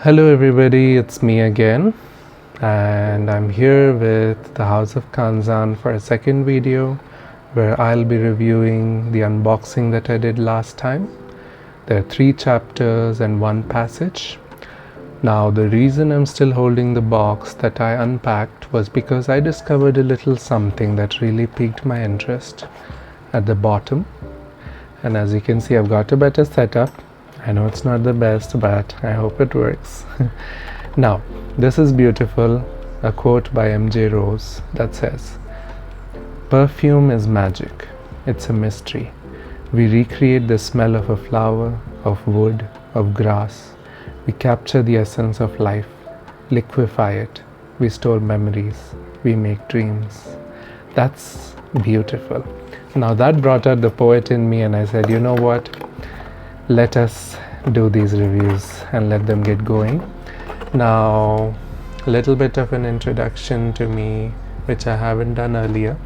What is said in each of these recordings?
Hello everybody, it's me again, and I'm here with the House of Kanzan for a second video where I'll be reviewing the unboxing that I did last time. There are 3 chapters and 1 passage. Now the reason I'm still holding the box that I unpacked was because I discovered a little something that really piqued my interest at the bottom. And as you can see, I've got a better setup. I know it's not the best, but I hope it works. Now, this is beautiful, a quote by MJ Rose that says, "Perfume is magic, it's a mystery. We recreate the smell of a flower, of wood, of grass. We capture the essence of life, liquefy it. We store memories, we make dreams." That's beautiful. Now that brought out the poet in me, and I said, you know what? Let us do these reviews and let them get going. Now, a little bit of an introduction to me, which I haven't done earlier.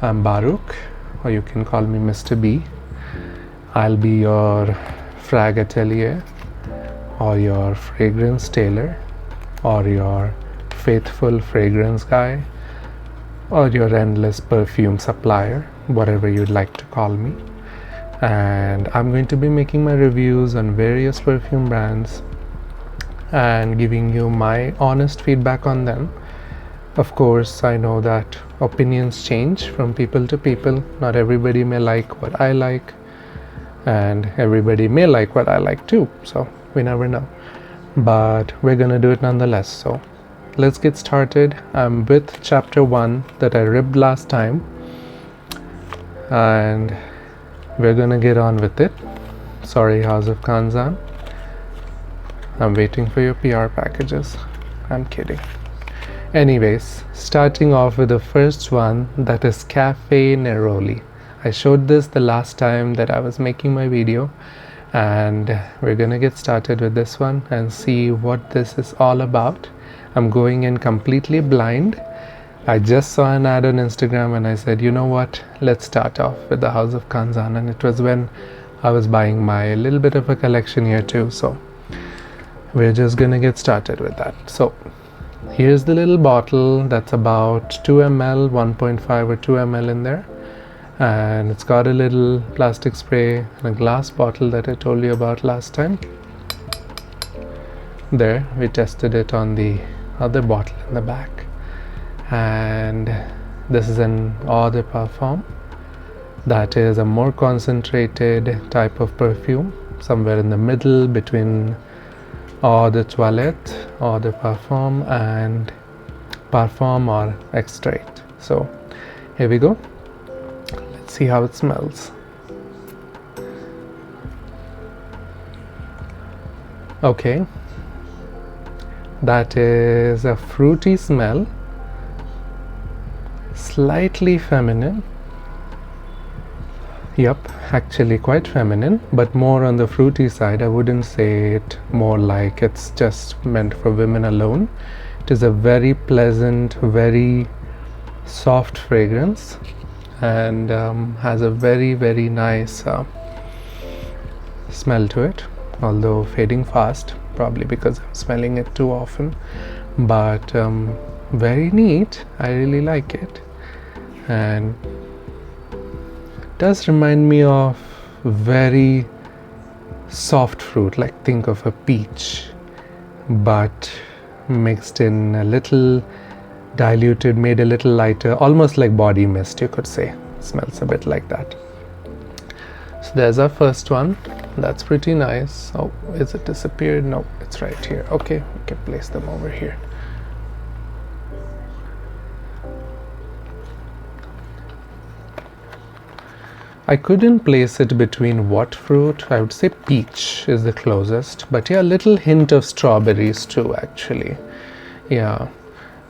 I'm Baruch, or you can call me Mr. B. I'll be your frag atelier, or your fragrance tailor, or your faithful fragrance guy, or your endless perfume supplier, whatever you'd like to call me. And I'm going to be making my reviews on various perfume brands and giving you my honest feedback on them. Of course, I know that opinions change from people to people. Not everybody may like what I like, and everybody may like what I like too, so we never know. But we're gonna do it nonetheless. So let's get started. I'm with chapter 1 that I ripped last time, and we're gonna get on with it. Sorry, House of Kanzan. I'm waiting for your PR packages. I'm kidding. Anyways, starting off with the first one, that is Cafe Neroli. I showed this the last time that I was making my video, and we're gonna get started with this one and see what this is all about. I'm going in completely blind. I just saw an ad on Instagram and I said, you know what, let's start off with the House of Kanzan, and it was when I was buying my little bit of a collection here too, so we're just gonna get started with that. So here's the little bottle that's about 2 ml, 1.5 or 2 ml in there, and it's got a little plastic spray and a glass bottle that I told you about last time. There, we tested it on the other bottle in the back. And this is an eau de parfum, that is a more concentrated type of perfume, somewhere in the middle between eau de toilette, eau de parfum, and parfum or extrait. So here we go. Let's see how it smells. Okay, that is a fruity smell, slightly feminine. Yep, actually quite feminine, but more on the fruity side. I wouldn't say it more like it's just meant for women alone. It is a very pleasant, very soft fragrance, and has a very nice smell to it, although fading fast, probably because I'm smelling it too often. But very neat. I really like it, and it does remind me of very soft fruit, like think of a peach, but mixed in a little diluted, made a little lighter, almost like body mist, you could say. It smells a bit like that. So there's our first one. That's pretty nice. Oh, is it disappeared? No, it's right here. Okay, we can place them over here. I couldn't place it between what fruit. I would say peach is the closest, but yeah, a little hint of strawberries too, actually. Yeah,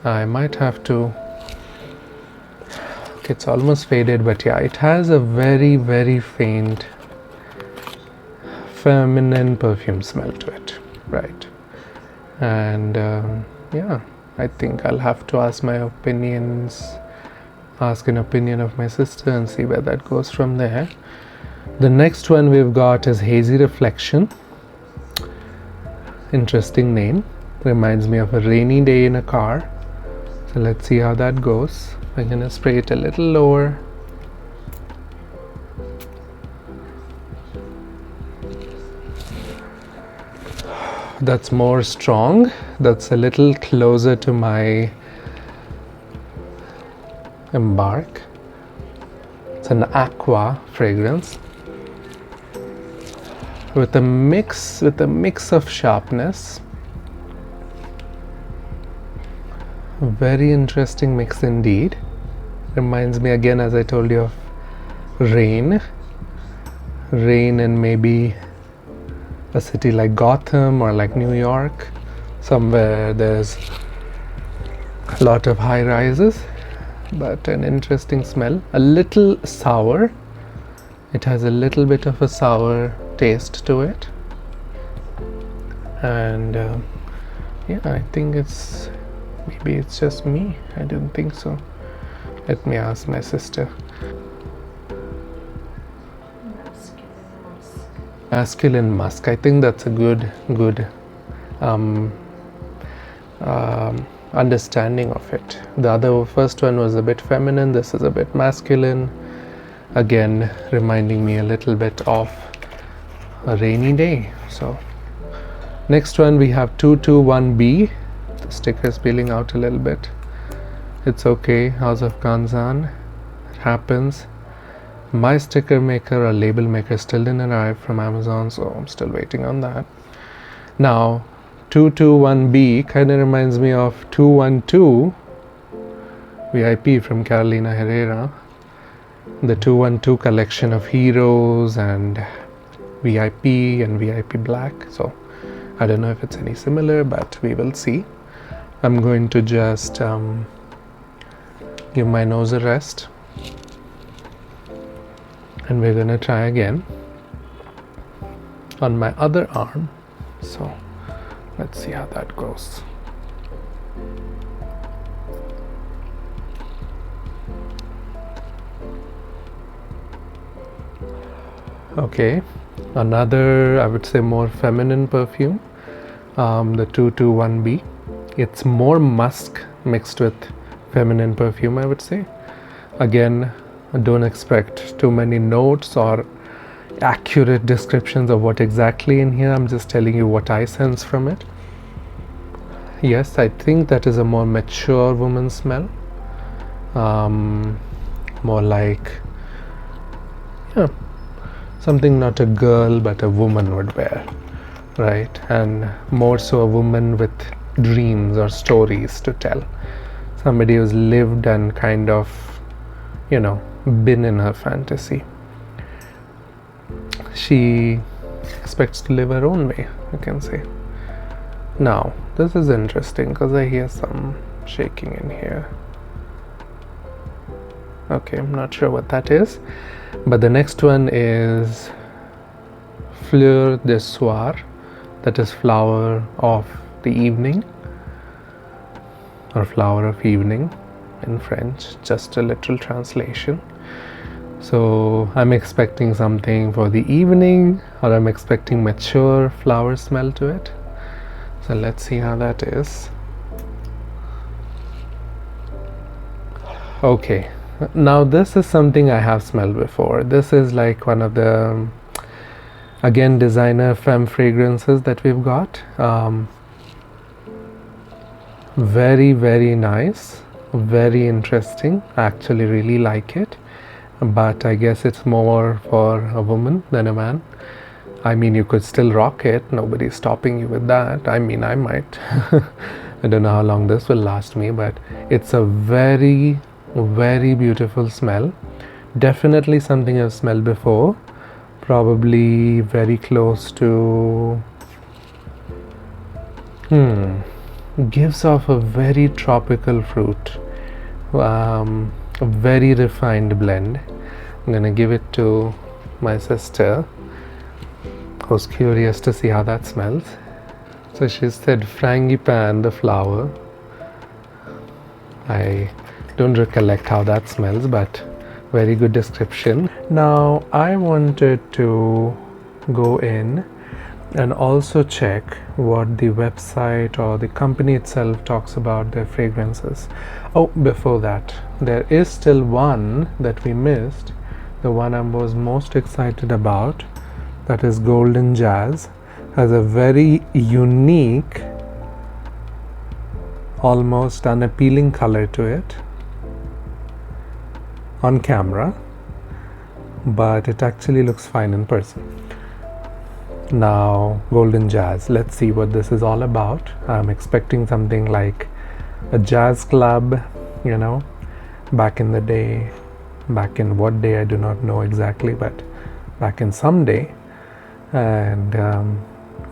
I might have to. Okay, it's almost faded, but yeah, it has a very faint feminine perfume smell to it, right? And yeah, I think I'll have to ask an opinion of my sister and see where that goes from there. The next one we've got is Hazy Reflection. Interesting name. Reminds me of a rainy day in a car. So let's see how that goes. I'm gonna spray it a little lower. That's more strong. That's a little closer to my Embark. It's an aqua fragrance with a mix of sharpness. Very interesting mix indeed. Reminds me again, as I told you, of rain and maybe a city like Gotham or like New York, somewhere there's a lot of high rises, but an interesting smell. A little sour. It has a little bit of a sour taste to it, and yeah, I think maybe it's just me. I didn't think so. Let me ask my sister. Masculine musk. I think that's a good understanding of it. The first one was a bit feminine. This is a bit masculine. Again, reminding me a little bit of a rainy day. So next one we have 221B. The sticker is peeling out a little bit. It's okay. House of Kanzan. It happens. My sticker maker or label maker still didn't arrive from Amazon, so I'm still waiting on that. Now 221B kind of reminds me of 212 VIP from Carolina Herrera. The 212 collection of heroes and VIP and VIP Black. So I don't know if it's any similar, but we will see. I'm going to just give my nose a rest, and we're gonna try again on my other arm. So let's see how that goes. Okay, another, I would say, more feminine perfume, the 221B. It's more musk mixed with feminine perfume, I would say. Again, don't expect too many notes or accurate descriptions of what exactly in here. I'm just telling you what I sense from it. Yes, I think that is a more mature woman smell. More like, yeah, something not a girl but a woman would wear, right? And more so a woman with dreams or stories to tell. Somebody who's lived and kind of, you know, been in her fantasy. She expects to live her own way, you can say. Now, this is interesting because I hear some shaking in here. Okay, I'm not sure what that is. But the next one is Fleur de Soir, that is flower of the evening, or flower of evening in French, just a literal translation. So I'm expecting something for the evening, or I'm expecting mature flower smell to it. So let's see how that is. Okay, now this is something I have smelled before. This is like one of the, again, designer femme fragrances that we've got. Very, very nice, very interesting. I actually really like it, but I guess it's more for a woman than a man. I mean, you could still rock it, nobody's stopping you with that. I mean, I might. I don't know how long this will last me, but it's a very, very beautiful smell. Definitely something I've smelled before, probably very close to, gives off a very tropical fruit, a very refined blend. I'm gonna give it to my sister, who's curious to see how that smells. So she said frangipane, the flower. I don't recollect how that smells, but very good description. Now I wanted to go in and also check what the website or the company itself talks about their fragrances. Oh, before that, there is still one that we missed, the one I was most excited about, that is Golden Jazz. Has a very unique, almost unappealing color to it on camera, but it actually looks fine in person. Now, Golden Jazz, let's see what this is all about. I'm expecting something like a jazz club, you know, back in the day. Back in what day I do not know exactly, but back in some day. And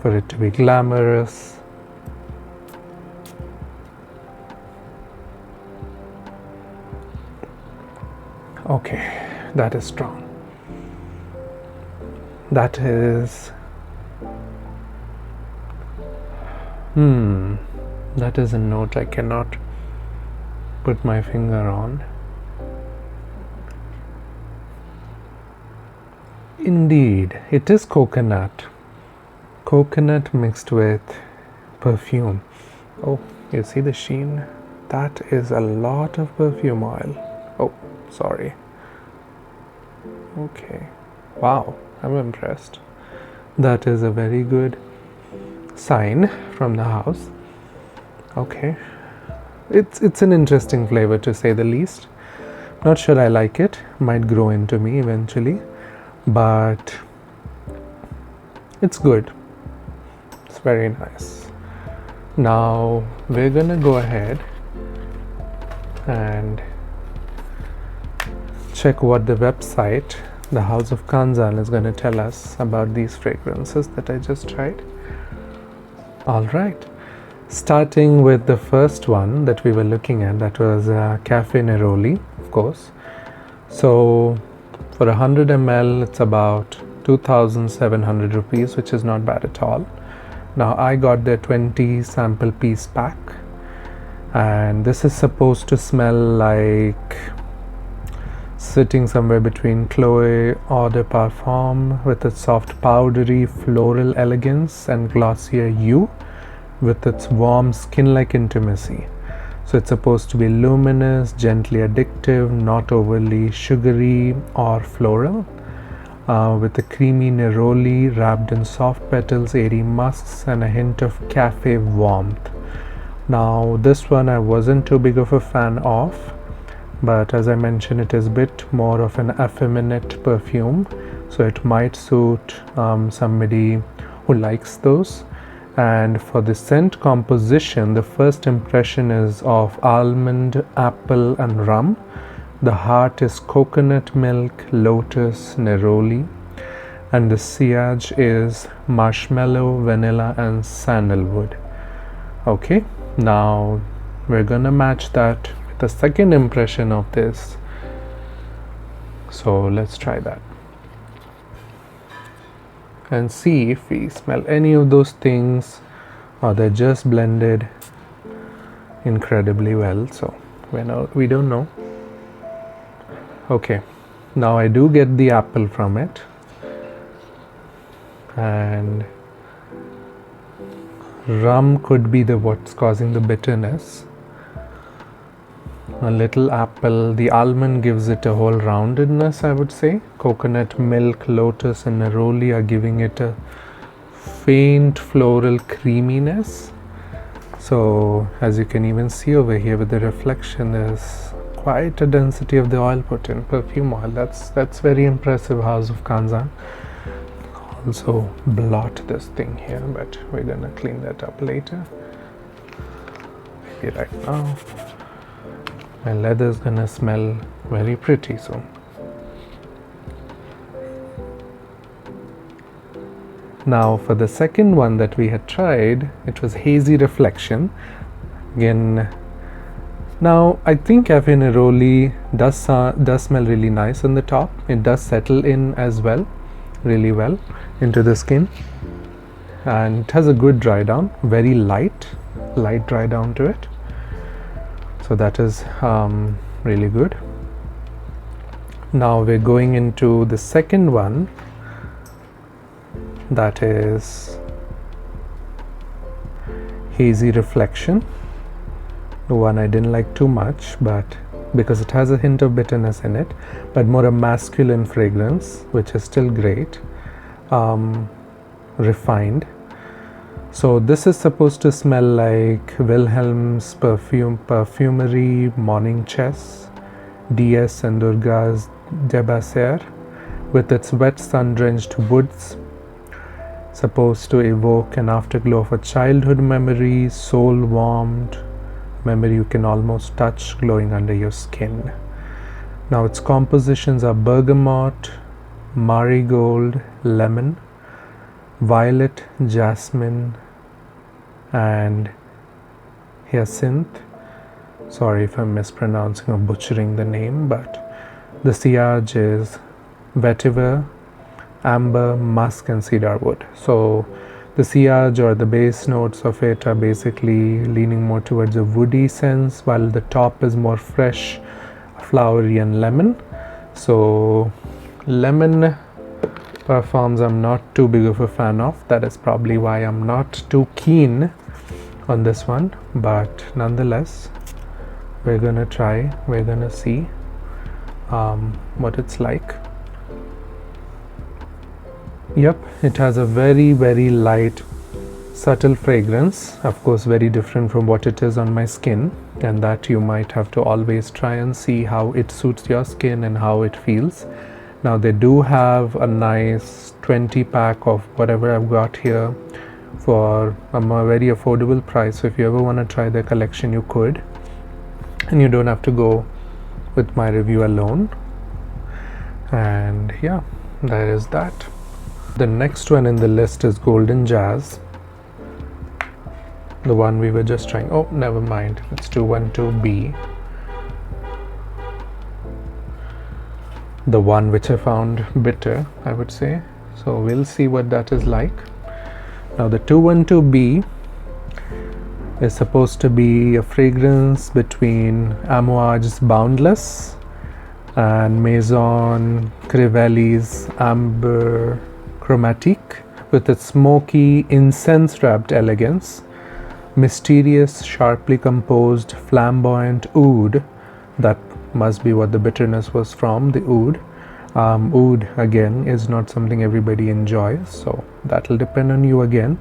for it to be glamorous. Okay, that is strong. That is that is a note I cannot put my finger on. Indeed, it is coconut mixed with perfume. Oh, you see the sheen? That is a lot of perfume oil. Oh, sorry. Okay, wow, I'm impressed. That is a very good sign from the house. Okay, it's an interesting flavor, to say the least. Not sure I like it. Might grow into me eventually, but it's good. It's very nice. Now we're gonna go ahead and check what the website, the House of Kanzan, is going to tell us about these fragrances that I just tried. All right, starting with the first one that we were looking at, that was Cafe Neroli, of course. So for 100 ml, it's about 2,700 rupees, which is not bad at all. Now I got the 20 sample piece pack, and this is supposed to smell like sitting somewhere between Chloe Eau de Parfum with its soft powdery floral elegance and glossier hue with its warm skin-like intimacy. So it's supposed to be luminous, gently addictive, not overly sugary or floral, with a creamy neroli wrapped in soft petals, airy musks, and a hint of cafe warmth. Now this one I wasn't too big of a fan of, but as I mentioned, it is a bit more of an effeminate perfume, so it might suit somebody who likes those. And for the scent composition, the first impression is of almond, apple and rum. The heart is coconut milk, lotus, neroli, and the sillage is marshmallow, vanilla and sandalwood. Okay, now we're gonna match that with the second impression of this. So let's try that and see if we smell any of those things or they're just blended incredibly well. So we don't know. Okay, now I do get the apple from it, and rum could be what's causing the bitterness. A little apple, the almond gives it a whole roundedness, I would say. Coconut milk, lotus and neroli are giving it a faint floral creaminess. So as you can even see over here with the reflection, there's quite a density of the oil put in, perfume oil. That's very impressive, House of Kanzan. Also blot this thing here, but we're gonna clean that up later. Maybe right now. My leather is gonna smell very pretty soon. Now for the second one that we had tried, it was Hazy Reflection. Again, now I think Cafe Neroli does smell really nice on the top. It does settle in as well, really well into the skin, and it has a good dry down, very light dry down to it. So that is really good. Now we're going into the second one, that is hazy reflection. The one I didn't like too much, but because it has a hint of bitterness in it, but more a masculine fragrance, which is still great, refined. So this is supposed to smell like Wilhelm's perfumery, Morning Chess, DS and Durga's Debaser, with its wet sun-drenched woods, supposed to evoke an afterglow of a childhood memory, soul-warmed memory you can almost touch glowing under your skin. Now its compositions are bergamot, marigold, lemon, violet, jasmine, and hyacinth. Sorry if I'm mispronouncing or butchering the name, but the sillage is vetiver, amber, musk, and cedar wood. So the sillage or the base notes of it are basically leaning more towards a woody sense, while the top is more fresh, flowery, and lemon. So lemon perfumes I'm not too big of a fan of. That is probably why I'm not too keen on this one, but nonetheless we're gonna try, we're gonna see what it's like. Yep, it has a very light, subtle fragrance, of course very different from what it is on my skin, and that you might have to always try and see how it suits your skin and how it feels. Now they do have a nice 20 pack of whatever I've got here for a very affordable price, so if you ever want to try their collection you could, and you don't have to go with my review alone. And yeah, that is that. The next one in the list is Golden Jazz, the one we were just trying. Oh, never mind, it's 212B, the one which I found bitter, I would say. So we'll see what that is like. Now the 212B is supposed to be a fragrance between Amouage's Boundless and Maison Crivelli's Amber Chromatique, with its smoky, incense-wrapped elegance, mysterious, sharply composed, flamboyant oud. That must be what the bitterness was from, the oud. Oud, again, is not something everybody enjoys, so that'll depend on you again.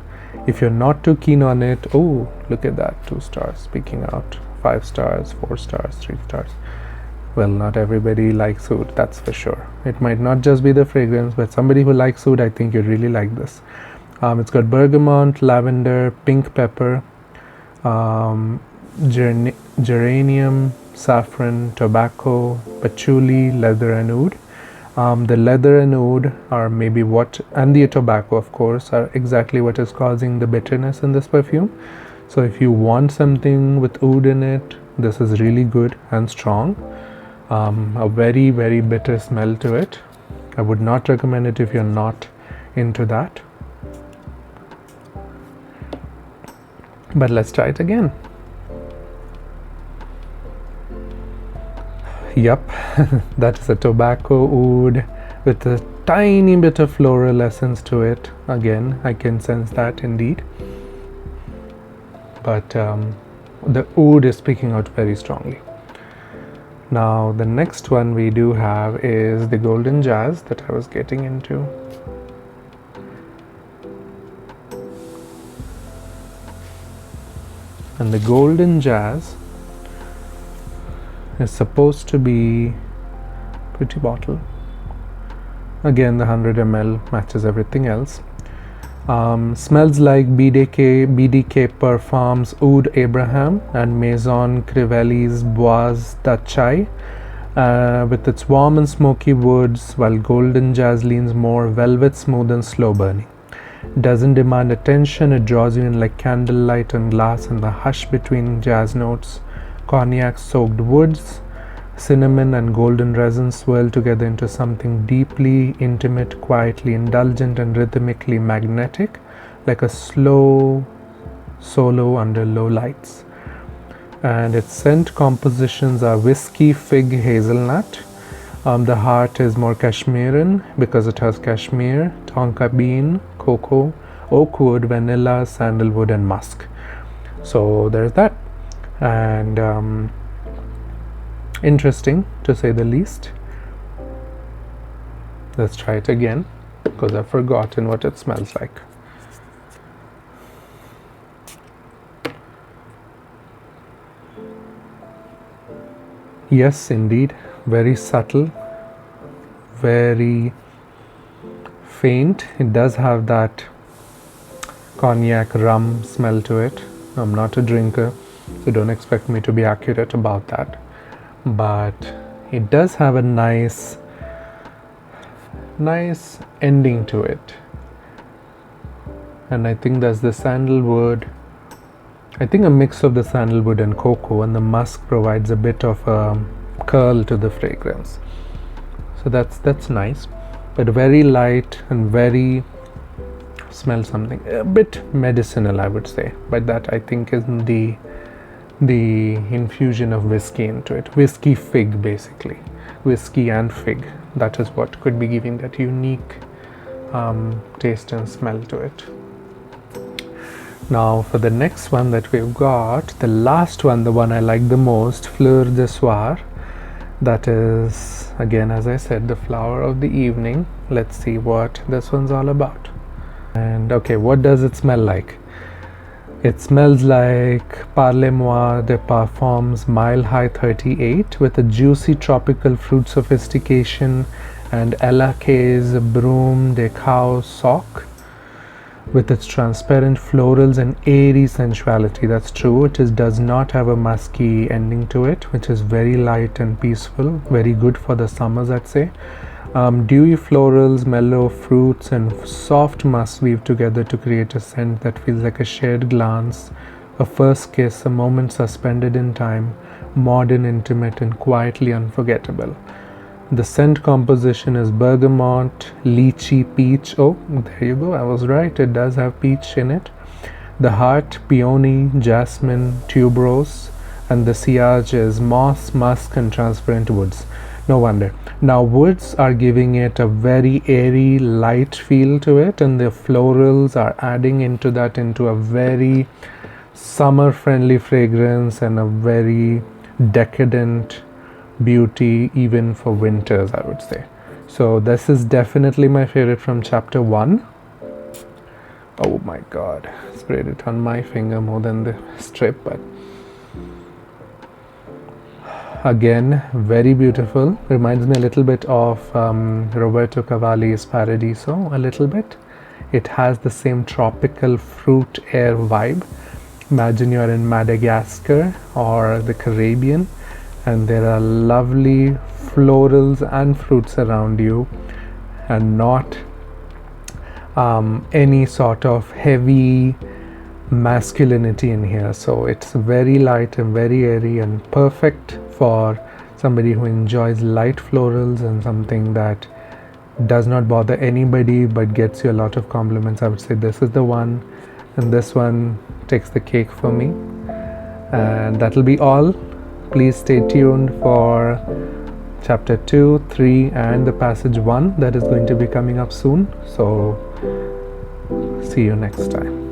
If you're not too keen on it, oh, look at that, 2 stars, speaking out, 5 stars, 4 stars, 3 stars. Well, not everybody likes oud, that's for sure. It might not just be the fragrance, but somebody who likes oud, I think you'd really like this. It's got bergamot, lavender, pink pepper, geranium, saffron, tobacco, patchouli, leather, and oud. The leather and oud are maybe what, and the tobacco of course, are exactly what is causing the bitterness in this perfume. So if you want something with oud in it, this is really good and strong. A very bitter smell to it. I would not recommend it if you're not into that. But let's try it again. Yep, that is a tobacco oud with a tiny bit of floral essence to it. Again, I can sense that indeed. But the oud is speaking out very strongly. Now the next one we do have is the Golden Jazz that I was getting into. And the Golden Jazz is supposed to be pretty bottle. Again, the 100 ml matches everything else. Smells like BDK Parfums Oud Abraham and Maison Crivelli's Bois d'Achai, with its warm and smoky woods, while Golden Jazz leans more velvet smooth and slow burning. Doesn't demand attention, it draws you in like candlelight on glass, and the hush between jazz notes, cognac soaked woods, cinnamon and golden resin swirl together into something deeply intimate, quietly indulgent, and rhythmically magnetic, like a slow solo under low lights. And its scent compositions are whiskey, fig, hazelnut. The heart is more Kashmiran because it has cashmere, tonka bean, cocoa, oak wood, vanilla, sandalwood, and musk. So there's that. And interesting to say the least. Let's try it again because I've forgotten what it smells like. Yes, indeed, very subtle, very faint. It does have that cognac rum smell to it. I'm not a drinker, so don't expect me to be accurate about that, but it does have a nice ending to it. And I think that's the sandalwood. I think a mix of the sandalwood and cocoa, and the musk provides a bit of a curl to the fragrance. So that's nice, but very light and very, smell something a bit medicinal, I would say, but that I think is the infusion of whiskey into it. Whiskey fig, basically. Whiskey and fig. That is what could be giving that unique taste and smell to it. Now for the next one that we've got, the last one, the one I like the most, Fleur de Soir. That is, again, as I said, the flower of the evening. Let's see what this one's all about. And okay, what does it smell like? It smells like Parlez-moi de Parfums Mile High 38 with a juicy tropical fruit sophistication and Elake's Broom de Cow Sock with its transparent florals and airy sensuality. That's true. It does not have a musky ending to it, which is very light and peaceful. Very good for the summers, I'd say. Dewy florals, mellow fruits, and soft musk weave together to create a scent that feels like a shared glance, a first kiss, a moment suspended in time, modern, intimate, and quietly unforgettable. The scent composition is bergamot, lychee, peach. Oh, there you go. I was right. It does have peach in it. The heart, peony, jasmine, tuberose, and the sillage is moss, musk, and transparent woods. No wonder. Now woods are giving it a very airy, light feel to it, and the florals are adding into a very summer friendly fragrance and a very decadent beauty even for winters, I would say. So this is definitely my favorite from chapter 1. Oh my god, sprayed it on my finger more than the strip, but again, very beautiful. Reminds me a little bit of Roberto Cavalli's Paradiso, a little bit. It has the same tropical fruit air vibe. Imagine you're in Madagascar or the Caribbean, and there are lovely florals and fruits around you, and not any sort of heavy masculinity in here. So it's very light and very airy and perfect for somebody who enjoys light florals and something that does not bother anybody but gets you a lot of compliments. I would say this is the one, and this one takes the cake for me. And that'll be all. Please stay tuned for chapter 2, 3 and the passage 1 that is going to be coming up soon. So see you next time.